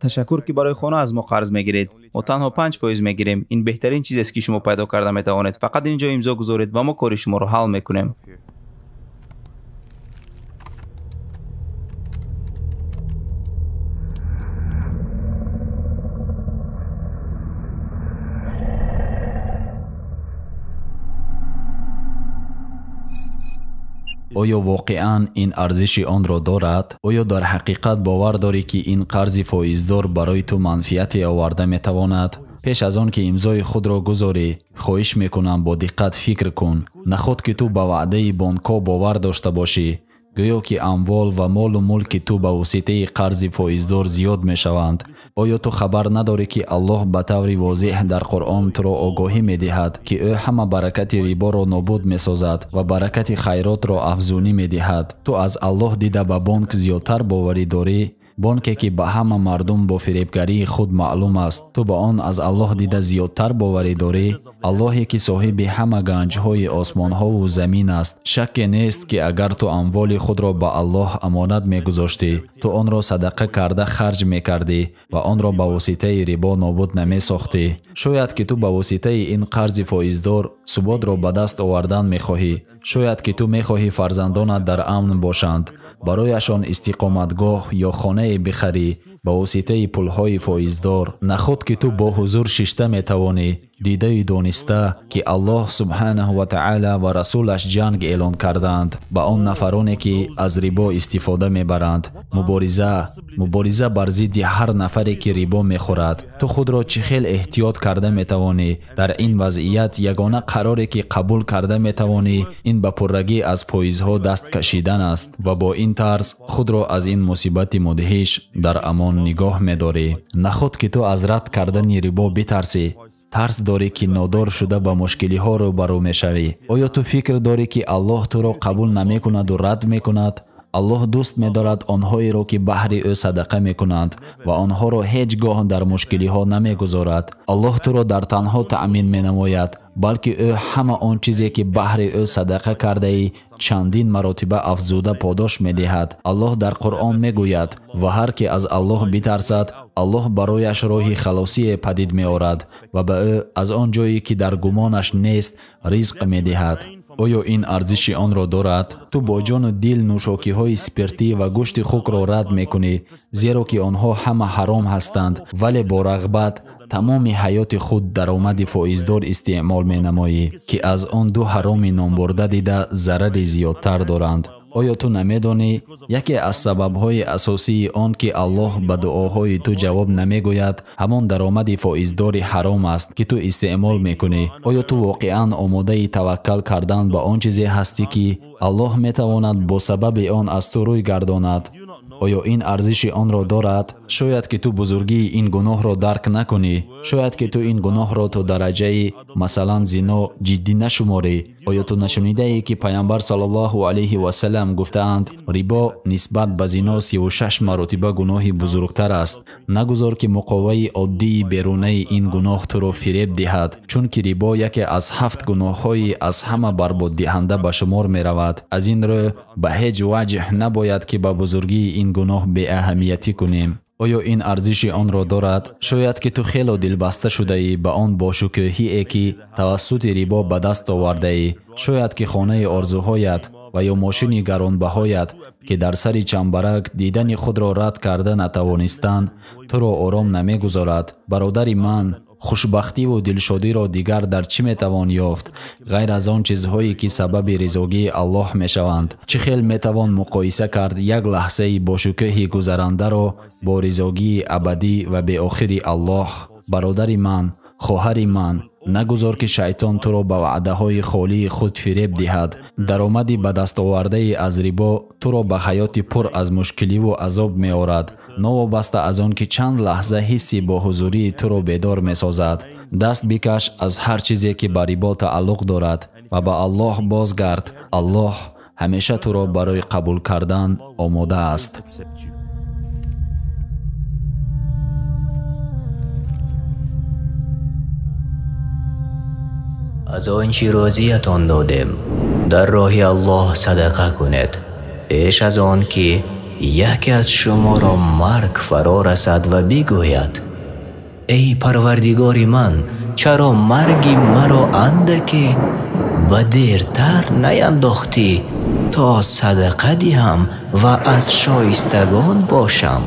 تشکر که برای خانه از ما قرض میگیرید. ما تنها 5% میگیریم. این بهترین چیزی است که شما پیدا کرده میتوانید. فقط اینجا امضا گذارید و ما کار شما رو حل میکنیم. آیا واقعاً این ارزش آن را دارد؟ آیا در حقیقت باور داری که این قرض فایزدار برای تو منفعتی آورده میتواند؟ پیش از آن که امضای خود را گذاری، خواهش میکنم با دقت فکر کن. نخود که تو به وعده بانک‌ها باور داشته باشی، گویا که اموال و مال و ملک تو به واسطه قرض فایزدار زیاد می شوند. آیا تو خبر نداری که الله به طور واضح در قرآن تو را آگاهی می دهد که او همه برکت ریبا را نابود می سازد و برکت خیرات را افزونی می دهد؟ تو از الله دیده به بانک زیادتر باوری داری؟ بانکی که به همه مردم با فریبگری خود معلوم است، تو به آن از الله دیده زیادتر باوری داری؟ اللهی که صاحب همه گنجهای آسمان ها و زمین است. شک نیست که اگر تو اموال خود را به الله امانت می گذاشتی، تو آن را صدقه کرده خرج می کردی و آن را به واسطه ریبا نابود نمی ساختی. شاید که تو به واسطه این قرض فایزدار ثبات را به دست آوردن می خواهی. شاید که تو می خواهی فرزندانت در امن باشند، برایشان استقامتگاه یا خانه بخری به واسطه پولهای فایزدار. نخود که تو با حضور ششته می توانی دیده دانسته که الله سبحانه و تعالی و رسولش جنگ اعلان کردند به آن نفرانی که از ریبا استفاده می برند. مبارزه بر ضد هر نفری که ریبا می خورد. تو خود را چه خیل احتیاط کرده می توانی؟ در این وضعیت یگانه قراری که قبول کرده می توانی این به پرگی از فایزها دست کشیدن است و با این طرز خود را از این مصیبت مدهش در امان نگاه می داری. نخود که تو از رد کردن ریبا بترسی، ترس داری که نادار شده با مشکلی ها رو برو می شوی. آیا تو فکر داری که الله تو را قبول نمی کند و رد می کند؟ الله دوست می دارد آنهایی را که بهر او صدقه می کنند و آنها را هیچگاه در مشکلی ها نمی گذارد. الله تو را در تنها تأمین می نماید، بلکه او همه آن چیزی که بهر او صدقه کرده ای چندین مراتبه افزوده پاداش می دهد. الله در قرآن می گوید و هر که از الله بترسد، الله برایش راه خلاصی پدید می آورد و به او از آن جایی که در گمانش نیست رزق می دهد. آیا این ارزش آن را دارد؟ تو با جان و دل نوشاکی های سپرتی و گوشت خوک را رد می کنی، زیرا که آنها همه حرام هستند، ولی با رغبت تمام حیات خود درآمد فایزدار استعمال می نمایی که از آن دو حرام نامبرده دیده ضرر زیادتر دارند. آیا تو نمیدانی یکی از سبب‌های اساسی آن که الله به دعاهای تو جواب نمیگوید همان درآمد فایزدار حرام است که تو استعمال میکنی؟ آیا تو واقعاً آماده توکل کردن به آن چیزی هستی که الله میتواند با سبب آن از تو روی گرداند؟ آیا این ارزش آن را دارد؟ شاید که تو بزرگی این گناه را درک نکنی. شاید که تو این گناه را تو درجه مثلا زنا جدی نشماری. آیا تو نشنیده ای که پیامبر صلی الله علیه و سلم گفتند ریبا نسبت به زنا 36 مرتبه گناه بزرگتر است؟ نگذار که مقاومه عادی بیرونه این گناه تو را فریب دهد، چون که ریبا یکی از 7 گناه‌های از همه برباد دهنده به شمار می رود. از این رو به هیچ وجه نباید که به بزرگی این گناه بی اهمیتی کنیم. آیا این ارزش آن را دارد؟ شاید که تو خیلی دلبسته شده ای به آن باشکوهی ای که توسط ریبا به دست آورده ای. شاید که خانه آرزوهایت و یا ماشین گرانبهایت که در سر چنبرک دیدن خود را رد کرده نتوانستند تو را آرام نمیگذارد. برادر من، خوشبختی و دلشادی را دیگر در چی میتوان یافت غیر از آن چیزهایی که سبب رضایت الله میشوند؟ چه خیل میتوان مقایسه کرد یک لحظه با شکوه گذرنده را با رضایت ابدی و به آخر الله؟ برادر من، خواهر من، نگذار که شیطان تو را به وعده های خالی خود فریب دهد. درآمدی به دست آورده از ریبا تو را به حیات پر از مشکلی و عذاب می آورد، نوابسته از آن که چند لحظه حسی با حضوری تو را بیدار می سازد. دست بکش از هر چیزی که به ریبا تعلق دارد و به الله بازگرد. الله همیشه تو را برای قبول کردن آماده است. از آنچه راضیتان دادیم در راه الله صدقه کنید پیش از آن که یکی از شما را مرگ فرا رسد و بگوید ای پروردگار من، چرا مرگی مرا اندکی به دیرتر نینداختی تا صدقه دهم و از شایستگان باشم؟